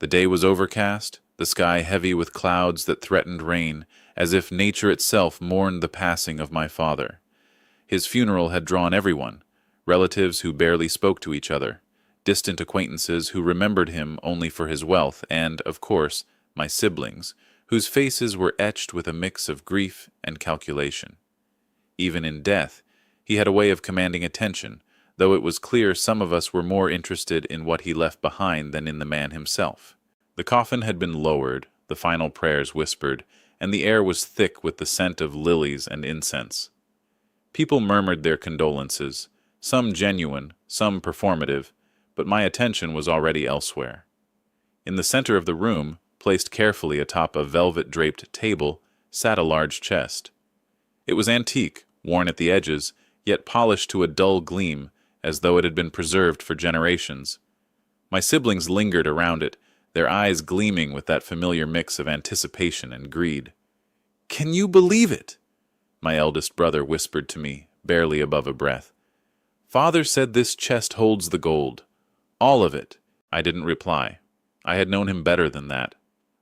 The day was overcast, the sky heavy with clouds that threatened rain, as if nature itself mourned the passing of my father. His funeral had drawn everyone, relatives who barely spoke to each other, distant acquaintances who remembered him only for his wealth, and, of course, my siblings, whose faces were etched with a mix of grief and calculation. Even in death, he had a way of commanding attention, though it was clear some of us were more interested in what he left behind than in the man himself. The coffin had been lowered, the final prayers whispered, and the air was thick with the scent of lilies and incense. People murmured their condolences, some genuine, some performative, but my attention was already elsewhere. In the center of the room, placed carefully atop a velvet-draped table, sat a large chest. It was antique, worn at the edges, yet polished to a dull gleam, as though it had been preserved for generations. My siblings lingered around it, their eyes gleaming with that familiar mix of anticipation and greed. "Can you believe it?" my eldest brother whispered to me, barely above a breath. "Father said this chest holds the gold. All of it." I didn't reply. I had known him better than that.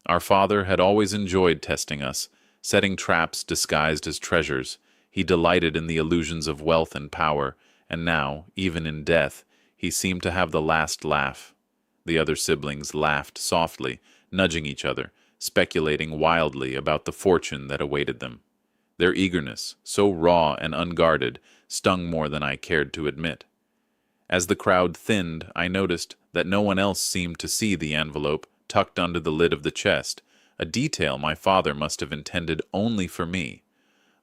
Our father had always enjoyed testing us, setting traps disguised as treasures. He delighted in the illusions of wealth and power, and now, even in death, he seemed to have the last laugh. The other siblings laughed softly, nudging each other, speculating wildly about the fortune that awaited them. Their eagerness, so raw and unguarded, stung more than I cared to admit. As the crowd thinned, I noticed that no one else seemed to see the envelope tucked under the lid of the chest, a detail my father must have intended only for me.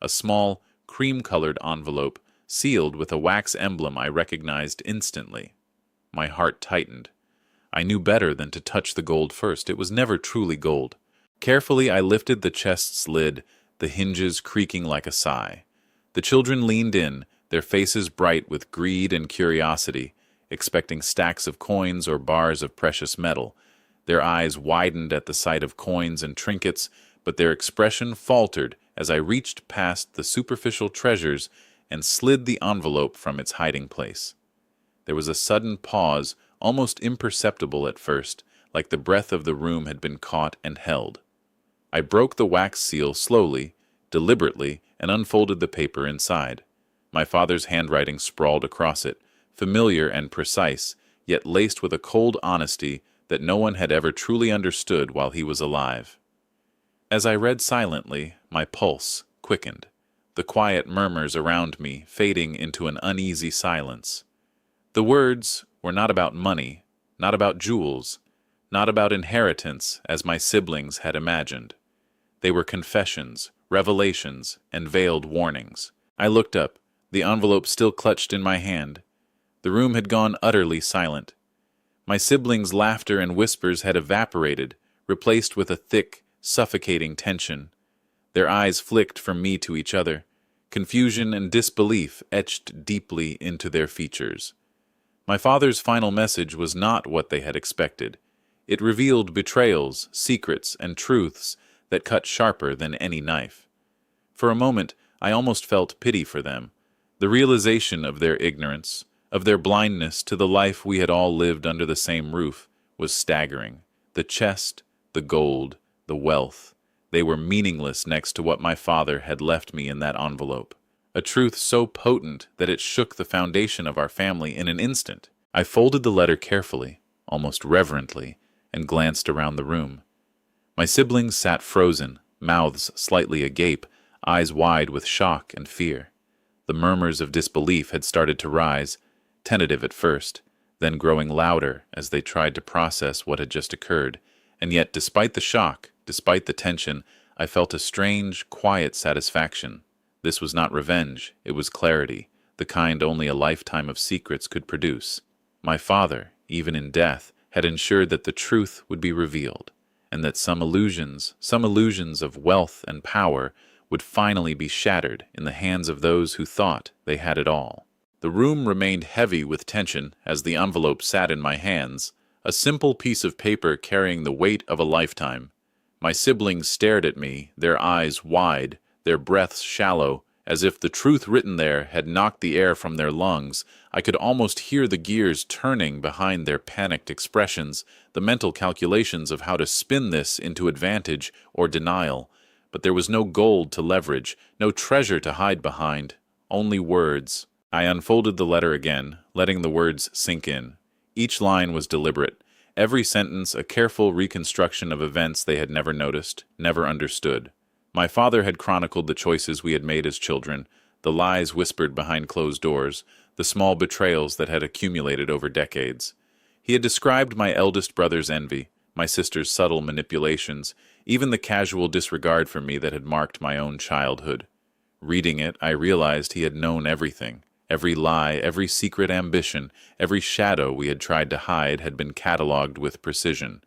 A small, cream-colored envelope, sealed with a wax emblem I recognized instantly. My heart tightened. I knew better than to touch the gold first. It was never truly gold. Carefully I lifted the chest's lid, the hinges creaking like a sigh. The children leaned in, their faces bright with greed and curiosity, expecting stacks of coins or bars of precious metal. Their eyes widened at the sight of coins and trinkets, but their expression faltered as I reached past the superficial treasures and slid the envelope from its hiding place. There was a sudden pause, almost imperceptible at first, like the breath of the room had been caught and held. I broke the wax seal slowly, deliberately, and unfolded the paper inside. My father's handwriting sprawled across it, familiar and precise, yet laced with a cold honesty that no one had ever truly understood while he was alive. As I read silently, my pulse quickened, the quiet murmurs around me fading into an uneasy silence. The words were not about money, not about jewels, not about inheritance as my siblings had imagined. They were confessions, revelations, and veiled warnings. I looked up, the envelope still clutched in my hand. The room had gone utterly silent. My siblings' laughter and whispers had evaporated, replaced with a thick, suffocating tension. Their eyes flicked from me to each other. Confusion and disbelief etched deeply into their features. My father's final message was not what they had expected. It revealed betrayals, secrets, and truths that cut sharper than any knife. For a moment, I almost felt pity for them. The realization of their ignorance, of their blindness to the life we had all lived under the same roof, was staggering. The chest, the gold, the wealth, they were meaningless next to what my father had left me in that envelope. A truth so potent that it shook the foundation of our family in an instant. I folded the letter carefully, almost reverently, and glanced around the room. My siblings sat frozen, mouths slightly agape, eyes wide with shock and fear. The murmurs of disbelief had started to rise, tentative at first, then growing louder as they tried to process what had just occurred. And yet, despite the shock, despite the tension, I felt a strange, quiet satisfaction. This was not revenge, it was clarity, the kind only a lifetime of secrets could produce. My father, even in death, had ensured that the truth would be revealed, and that some illusions of wealth and power, would finally be shattered in the hands of those who thought they had it all. The room remained heavy with tension as the envelope sat in my hands, a simple piece of paper carrying the weight of a lifetime. My siblings stared at me, their eyes wide, their breaths shallow, As if the truth written there had knocked the air from their lungs, I could almost hear the gears turning behind their panicked expressions, the mental calculations of how to spin this into advantage or denial. But there was no gold to leverage, no treasure to hide behind, only words. I unfolded the letter again, letting the words sink in. Each line was deliberate, every sentence a careful reconstruction of events they had never noticed, never understood. My father had chronicled the choices we had made as children, the lies whispered behind closed doors, the small betrayals that had accumulated over decades. He had described my eldest brother's envy, my sister's subtle manipulations, even the casual disregard for me that had marked my own childhood. Reading it, I realized he had known everything. Every lie, every secret ambition, every shadow we had tried to hide had been catalogued with precision.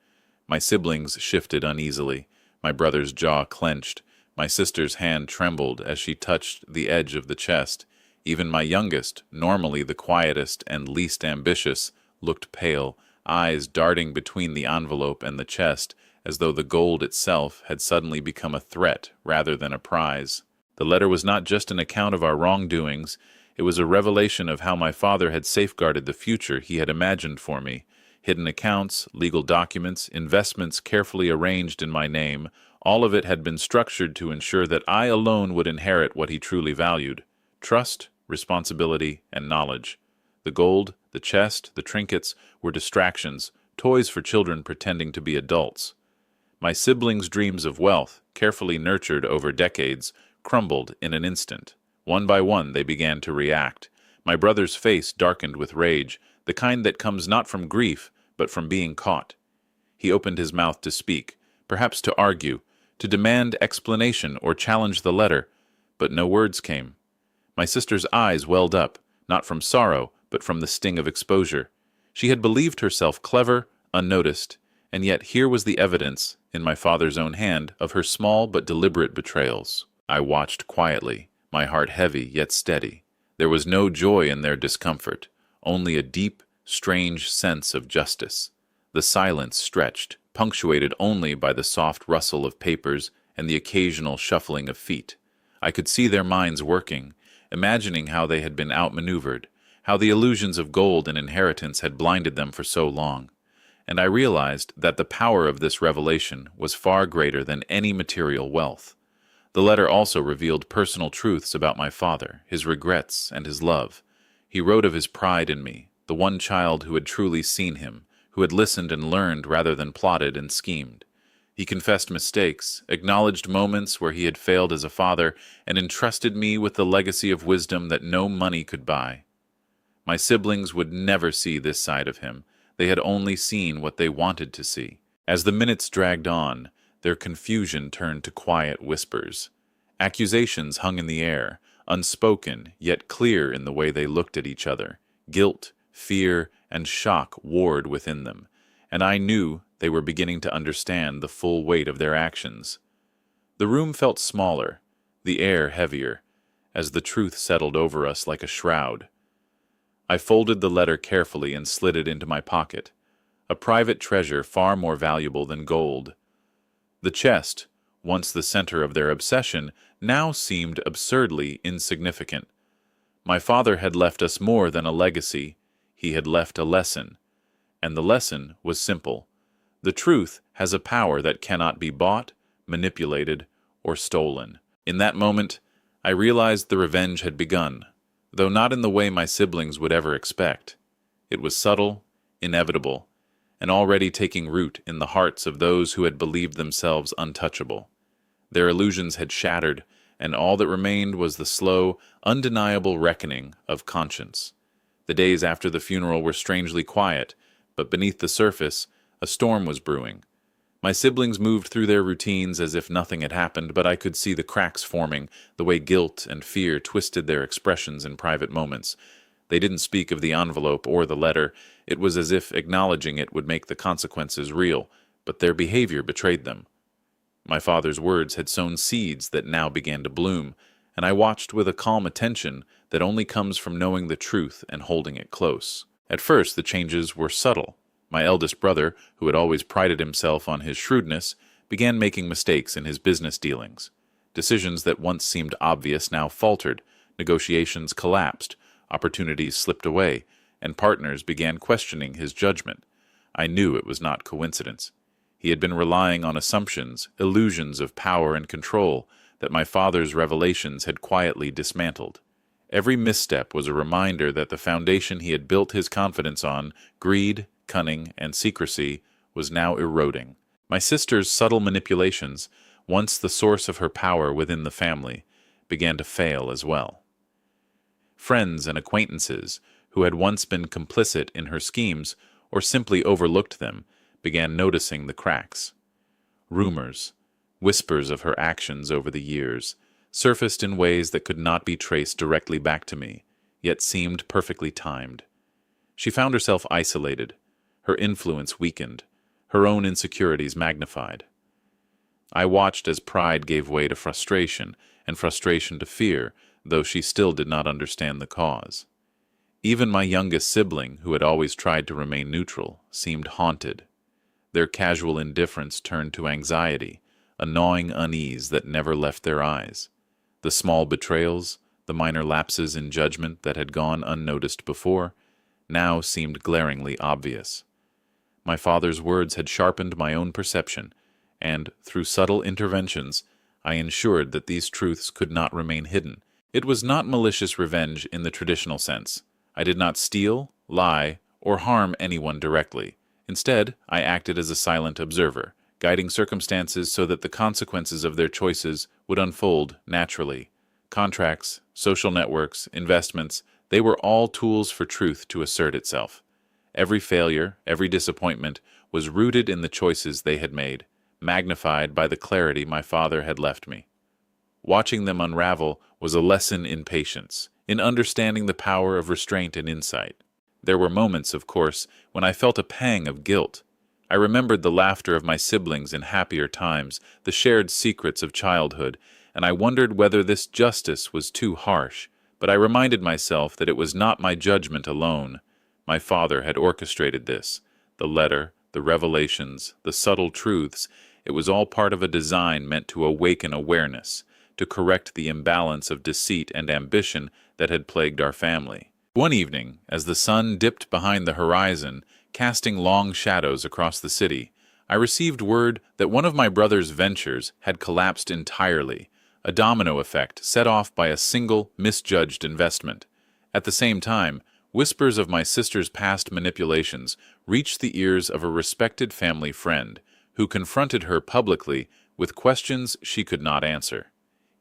My siblings shifted uneasily. My brother's jaw clenched. My sister's hand trembled as she touched the edge of the chest. Even my youngest, normally the quietest and least ambitious, looked pale, eyes darting between the envelope and the chest, as though the gold itself had suddenly become a threat rather than a prize. The letter was not just an account of our wrongdoings, it was a revelation of how my father had safeguarded the future he had imagined for me. Hidden accounts, legal documents, investments carefully arranged in my name, all of it had been structured to ensure that I alone would inherit what he truly valued: trust, responsibility, and knowledge. The gold, the chest, the trinkets were distractions, toys for children pretending to be adults. My siblings' dreams of wealth, carefully nurtured over decades, crumbled in an instant. One by one they began to react. My brother's face darkened with rage, the kind that comes not from grief, but from being caught. He opened his mouth to speak, perhaps to argue, to demand explanation or challenge the letter, but no words came. My sister's eyes welled up, not from sorrow, but from the sting of exposure. She had believed herself clever, unnoticed, and yet here was the evidence, in my father's own hand, of her small but deliberate betrayals. I watched quietly, my heart heavy yet steady. There was no joy in their discomfort, only a deep, strange sense of justice. The silence stretched, punctuated only by the soft rustle of papers and the occasional shuffling of feet. I could see their minds working, imagining how they had been outmaneuvered, how the illusions of gold and inheritance had blinded them for so long. And I realized that the power of this revelation was far greater than any material wealth. The letter also revealed personal truths about my father, his regrets, and his love. He wrote of his pride in me, the one child who had truly seen him, who had listened and learned rather than plotted and schemed. He confessed mistakes, acknowledged moments where he had failed as a father, and entrusted me with the legacy of wisdom that no money could buy. My siblings would never see this side of him. They had only seen what they wanted to see. As the minutes dragged on, their confusion turned to quiet whispers. Accusations hung in the air, unspoken yet clear in the way they looked at each other. Guilt, fear, and shock warred within them, and I knew they were beginning to understand the full weight of their actions. The room felt smaller, the air heavier, as the truth settled over us like a shroud. I folded the letter carefully and slid it into my pocket, a private treasure far more valuable than gold. The chest, once the center of their obsession, now seemed absurdly insignificant. My father had left us more than a legacy. He had left a lesson. And the lesson was simple. The truth has a power that cannot be bought, manipulated, or stolen. In that moment, I realized the revenge had begun, though not in the way my siblings would ever expect. It was subtle, inevitable, and already taking root in the hearts of those who had believed themselves untouchable. Their illusions had shattered, and all that remained was the slow, undeniable reckoning of conscience. The days after the funeral were strangely quiet, but beneath the surface, a storm was brewing. My siblings moved through their routines as if nothing had happened, but I could see the cracks forming, the way guilt and fear twisted their expressions in private moments. They didn't speak of the envelope or the letter. It was as if acknowledging it would make the consequences real, but their behavior betrayed them. My father's words had sown seeds that now began to bloom, and I watched with a calm attention that only comes from knowing the truth and holding it close. At first, the changes were subtle. My eldest brother, who had always prided himself on his shrewdness, began making mistakes in his business dealings. Decisions that once seemed obvious now faltered, negotiations collapsed, opportunities slipped away, and partners began questioning his judgment. I knew it was not coincidence. He had been relying on assumptions, illusions of power and control that my father's revelations had quietly dismantled. Every misstep was a reminder that the foundation he had built his confidence on, greed, cunning, and secrecy, was now eroding. My sister's subtle manipulations, once the source of her power within the family, began to fail as well. Friends and acquaintances, who had once been complicit in her schemes or simply overlooked them, began noticing the cracks. Rumors, whispers of her actions over the years, surfaced in ways that could not be traced directly back to me, yet seemed perfectly timed. She found herself isolated, her influence weakened, her own insecurities magnified. I watched as pride gave way to frustration, and frustration to fear, though she still did not understand the cause. Even my youngest sibling, who had always tried to remain neutral, seemed haunted. Their casual indifference turned to anxiety, a gnawing unease that never left their eyes. The small betrayals, the minor lapses in judgment that had gone unnoticed before, now seemed glaringly obvious. My father's words had sharpened my own perception, and, through subtle interventions, I ensured that these truths could not remain hidden. It was not malicious revenge in the traditional sense. I did not steal, lie, or harm anyone directly. Instead, I acted as a silent observer, guiding circumstances so that the consequences of their choices would unfold naturally. Contracts, social networks, investments, they were all tools for truth to assert itself. Every failure, every disappointment, was rooted in the choices they had made, magnified by the clarity my father had left me. Watching them unravel was a lesson in patience, in understanding the power of restraint and insight. There were moments, of course, when I felt a pang of guilt. I remembered the laughter of my siblings in happier times, the shared secrets of childhood, and I wondered whether this justice was too harsh. But I reminded myself that it was not my judgment alone. My father had orchestrated this. The letter, the revelations, the subtle truths, it was all part of a design meant to awaken awareness, to correct the imbalance of deceit and ambition that had plagued our family. One evening, as the sun dipped behind the horizon, casting long shadows across the city, I received word that one of my brother's ventures had collapsed entirely, a domino effect set off by a single, misjudged investment. At the same time, whispers of my sister's past manipulations reached the ears of a respected family friend, who confronted her publicly with questions she could not answer.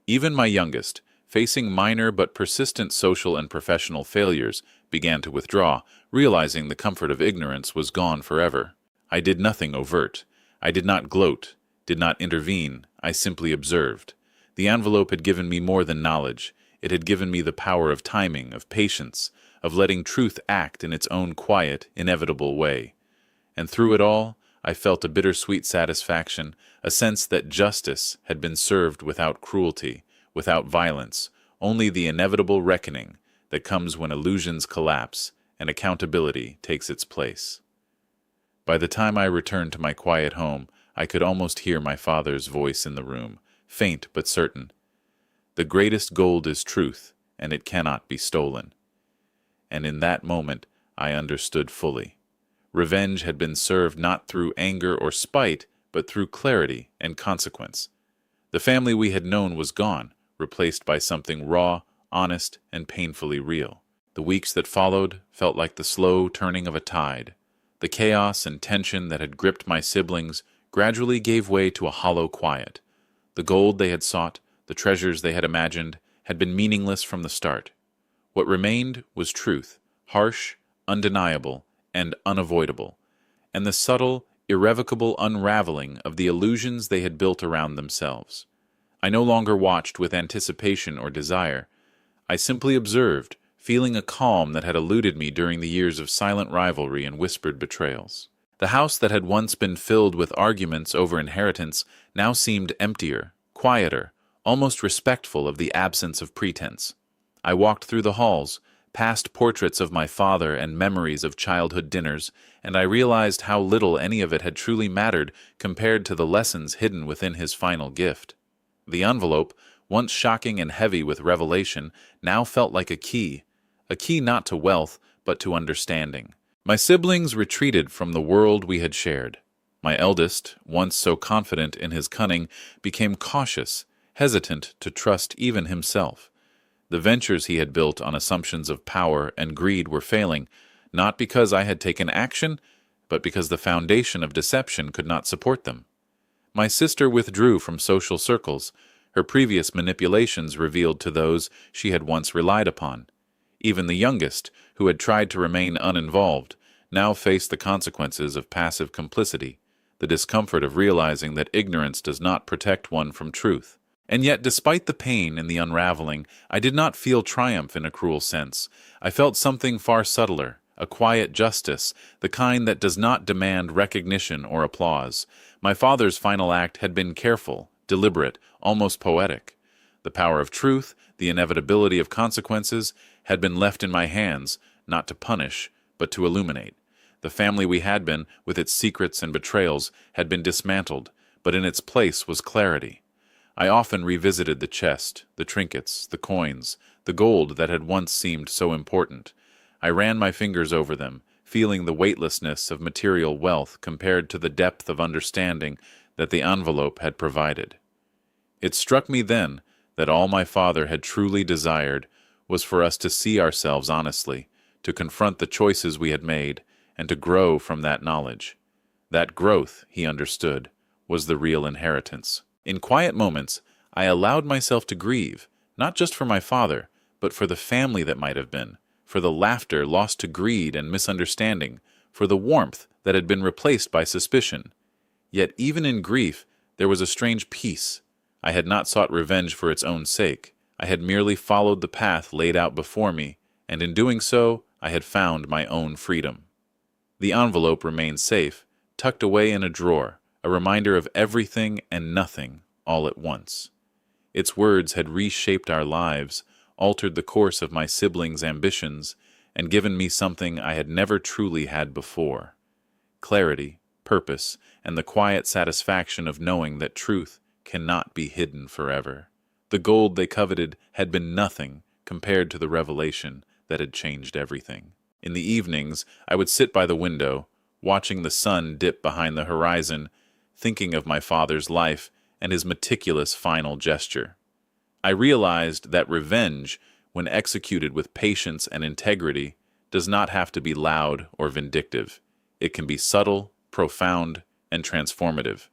Even my youngest, facing minor but persistent social and professional failures, began to withdraw, realizing the comfort of ignorance was gone forever. I did nothing overt. I did not gloat, did not intervene. I simply observed. The envelope had given me more than knowledge. It had given me the power of timing, of patience, of letting truth act in its own quiet, inevitable way. And through it all, I felt a bittersweet satisfaction, a sense that justice had been served without cruelty, without violence, only the inevitable reckoning that comes when illusions collapse and accountability takes its place. By the time I returned to my quiet home, I could almost hear my father's voice in the room, faint but certain. The greatest gold is truth, and it cannot be stolen. And in that moment, I understood fully. Revenge had been served not through anger or spite, but through clarity and consequence. The family we had known was gone, replaced by something raw, honest, and painfully real. The weeks that followed felt like the slow turning of a tide. The chaos and tension that had gripped my siblings gradually gave way to a hollow quiet. The gold they had sought, the treasures they had imagined, had been meaningless from the start. What remained was truth, harsh, undeniable, and unavoidable, and the subtle, irrevocable unraveling of the illusions they had built around themselves. I no longer watched with anticipation or desire. I simply observed, feeling a calm that had eluded me during the years of silent rivalry and whispered betrayals. The house that had once been filled with arguments over inheritance now seemed emptier, quieter, almost respectful of the absence of pretense. I walked through the halls, past portraits of my father and memories of childhood dinners, and I realized how little any of it had truly mattered compared to the lessons hidden within his final gift. The envelope, once shocking and heavy with revelation, now felt like a key not to wealth, but to understanding. My siblings retreated from the world we had shared. My eldest, once so confident in his cunning, became cautious, hesitant to trust even himself. The ventures he had built on assumptions of power and greed were failing, not because I had taken action, but because the foundation of deception could not support them. My sister withdrew from social circles. Her previous manipulations revealed to those she had once relied upon. Even the youngest, who had tried to remain uninvolved, now faced the consequences of passive complicity, the discomfort of realizing that ignorance does not protect one from truth. And yet, despite the pain in the unraveling, I did not feel triumph in a cruel sense. I felt something far subtler, a quiet justice, the kind that does not demand recognition or applause. My father's final act had been careful, deliberate, almost poetic. The power of truth, the inevitability of consequences, had been left in my hands, not to punish, but to illuminate. The family we had been, with its secrets and betrayals, had been dismantled, but in its place was clarity. I often revisited the chest, the trinkets, the coins, the gold that had once seemed so important. I ran my fingers over them, feeling the weightlessness of material wealth compared to the depth of understanding that the envelope had provided. It struck me then that all my father had truly desired was for us to see ourselves honestly, to confront the choices we had made, and to grow from that knowledge. That growth, he understood, was the real inheritance. In quiet moments, I allowed myself to grieve, not just for my father, but for the family that might have been, for the laughter lost to greed and misunderstanding, for the warmth that had been replaced by suspicion. Yet even in grief, there was a strange peace. I had not sought revenge for its own sake. I had merely followed the path laid out before me, and in doing so, I had found my own freedom. The envelope remained safe, tucked away in a drawer, a reminder of everything and nothing all at once. Its words had reshaped our lives, altered the course of my siblings' ambitions, and given me something I had never truly had before: clarity, purpose, and the quiet satisfaction of knowing that truth cannot be hidden forever. The gold they coveted had been nothing compared to the revelation that had changed everything. In the evenings, I would sit by the window, watching the sun dip behind the horizon, thinking of my father's life and his meticulous final gesture. I realized that revenge, when executed with patience and integrity, does not have to be loud or vindictive. It can be subtle, profound, and transformative.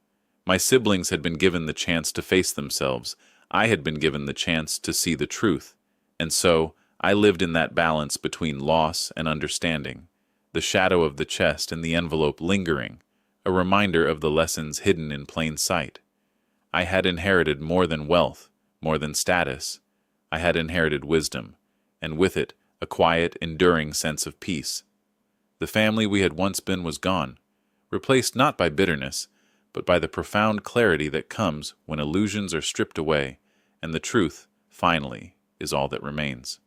My siblings had been given the chance to face themselves. I had been given the chance to see the truth. And so, I lived in that balance between loss and understanding, the shadow of the chest and the envelope lingering, a reminder of the lessons hidden in plain sight. I had inherited more than wealth, more than status. I had inherited wisdom, and with it, a quiet, enduring sense of peace. The family we had once been was gone, replaced not by bitterness, but by the profound clarity that comes when illusions are stripped away, and the truth, finally, is all that remains.